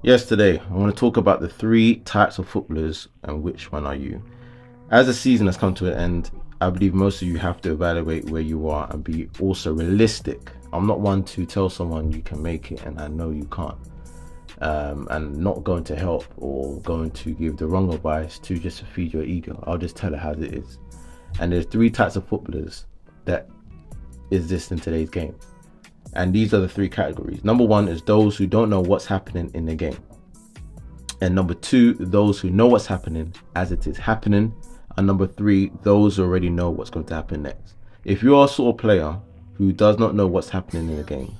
Yes, today I want to talk about the three types of footballers and which one are you. As the season has come to an end, I believe most of you have to evaluate where you are and be also realistic. I'm not one to tell someone you can make it and I know you can't, and not going to help or going to give the wrong advice to just feed your ego. I'll just tell it as it is. And there's three types of footballers that exist in today's game. And these are the three categories. Number one is those who don't know what's happening in the game. And number two, those who know what's happening as it is happening. And number three, those who already know what's going to happen next. If you're a sort of player who does not know what's happening in the game,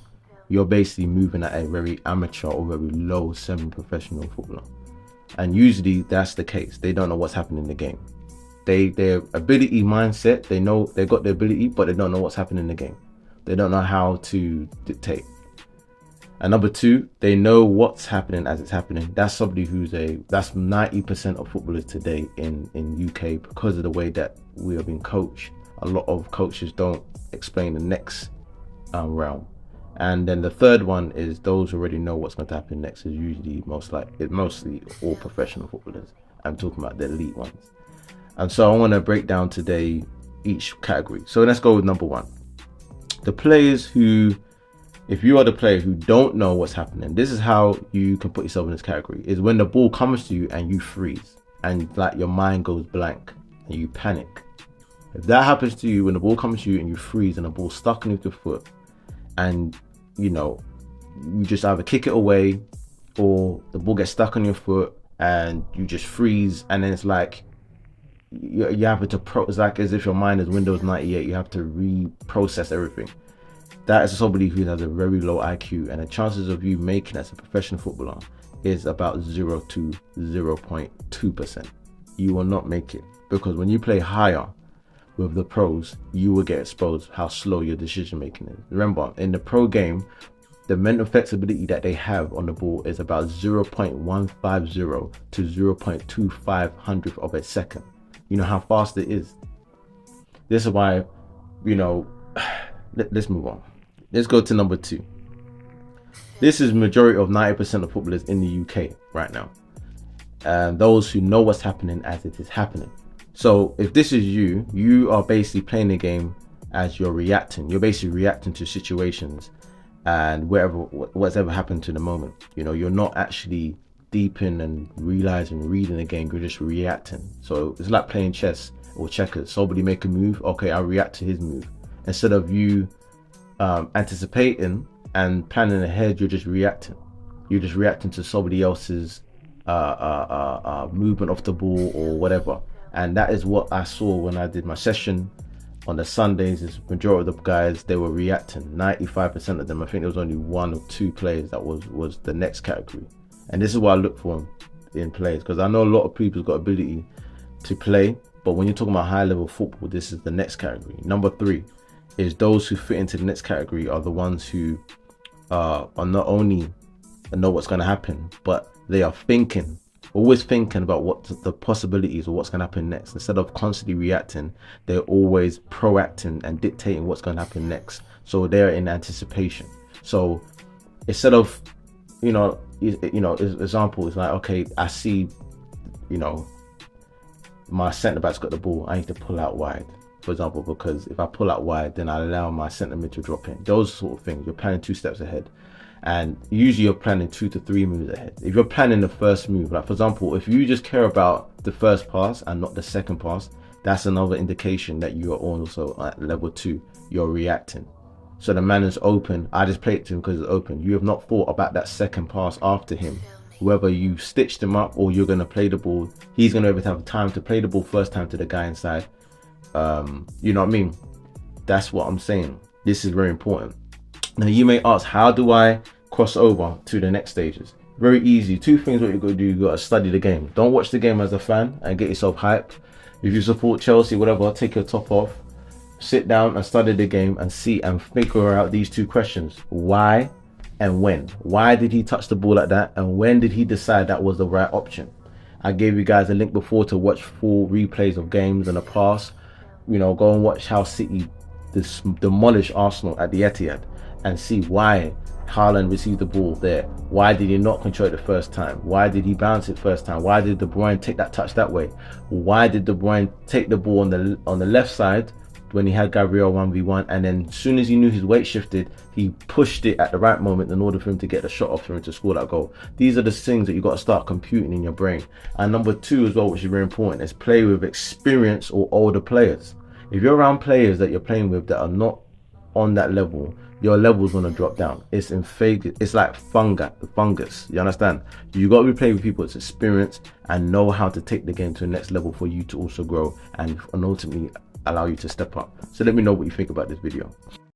you're basically moving at a very amateur or very low semi-professional footballer. And usually that's the case. They don't know what's happening in the game. Their ability mindset, they know they got the ability, but they don't know what's happening in the game. They don't know how to dictate. And number two, they know what's happening as it's happening. That's somebody that's 90% of footballers today in UK, because of the way that we are being coached. A lot of coaches don't explain the next realm. And then the third one is those who already know what's going to happen next. Is usually mostly all professional footballers. I'm talking about the elite ones. And so I want to break down today each category. So let's go with number one. The players who, if you are the player who don't know what's happening, this is how you can put yourself in this category, is when the ball comes to you and you freeze and like your mind goes blank and you panic. If that happens to you, when the ball comes to you and you freeze and the ball's stuck underneath your foot, and you just either kick it away or the ball gets stuck on your foot and you just freeze, and then it's like you have to it's like as if your mind is Windows 98. You have to reprocess everything. That is somebody who has a very low IQ, and the chances of you making as a professional footballer is about 0 to 0.2%. You will not make it, because when you play higher with the pros, you will get exposed how slow your decision making is. Remember, in the pro game, the mental flexibility that they have on the ball is about 0.150 to 0.25 hundredth of a second. You know how fast it is. This is why, let's move on. Let's go to number two. This is majority of 90% of footballers in the UK right now. And those who know what's happening as it is happening. So if this is you, you are basically playing the game as you're reacting. You're basically reacting to situations and what's ever happened to the moment. You're not actually deep in and reading the game. You're just reacting. So it's like playing chess or checkers. Somebody make a move, okay, I'll react to his move. Instead of you anticipating and planning ahead, you're just reacting. You're just reacting to somebody else's movement of the ball or whatever. And that is what I saw when I did my session on the Sundays. Is majority of the guys, they were reacting. 95% of them. I think there was only one or two players that was the next category. And this is what I look for in players, because I know a lot of people's got ability to play, but when you're talking about high level football, this is the next category. Number three is those who fit into the next category are the ones who are not only know what's going to happen, but they are always thinking about what the possibilities or what's going to happen next. Instead of constantly reacting, they're always proacting and dictating what's going to happen next. So they're in anticipation. So instead of, example is like, okay, I see, my centre back's got the ball, I need to pull out wide, for example, because if I pull out wide, then I allow my centre mid to drop in. Those sort of things. You're planning 2 steps ahead, and usually you're planning 2 to 3 moves ahead. If you're planning the first move, like for example, if you just care about the first pass and not the second pass, that's another indication that you are also at level 2. You're reacting. So the man is open, I just play it to him because it's open. You have not thought about that second pass after him. Whether you stitched him up or you're going to play the ball, he's going to have time to play the ball first time to the guy inside. You know what I mean? That's what I'm saying. This is very important. Now you may ask, how do I cross over to the next stages? Very easy. 2 things what you got to do. You got to study the game. Don't watch the game as a fan and get yourself hyped. If you support Chelsea, whatever, take your top off. Sit down and study the game and see and figure out these 2 questions. Why and when? Why did he touch the ball like that? And when did he decide that was the right option? I gave you guys a link before to watch full replays of games in the past. Go and watch how City demolished Arsenal at the Etihad. and see why Haaland received the ball there. Why did he not control it the first time? Why did he bounce it first time? Why did De Bruyne take that touch that way? Why did De Bruyne take the ball on the left side when he had Gabriel 1v1, and then as soon as he knew his weight shifted, he pushed it at the right moment in order for him to get the shot off for him to score that goal? These are the things that you got to start computing in your brain. And number two as well, which is very important, is play with experienced or older players. If you're around players that you're playing with that are not on that level, your level's gonna drop down. It's like fungus. You understand? You got to be playing with people that's experienced and know how to take the game to the next level for you to also grow and ultimately allow you to step up. So let me know what you think about this video.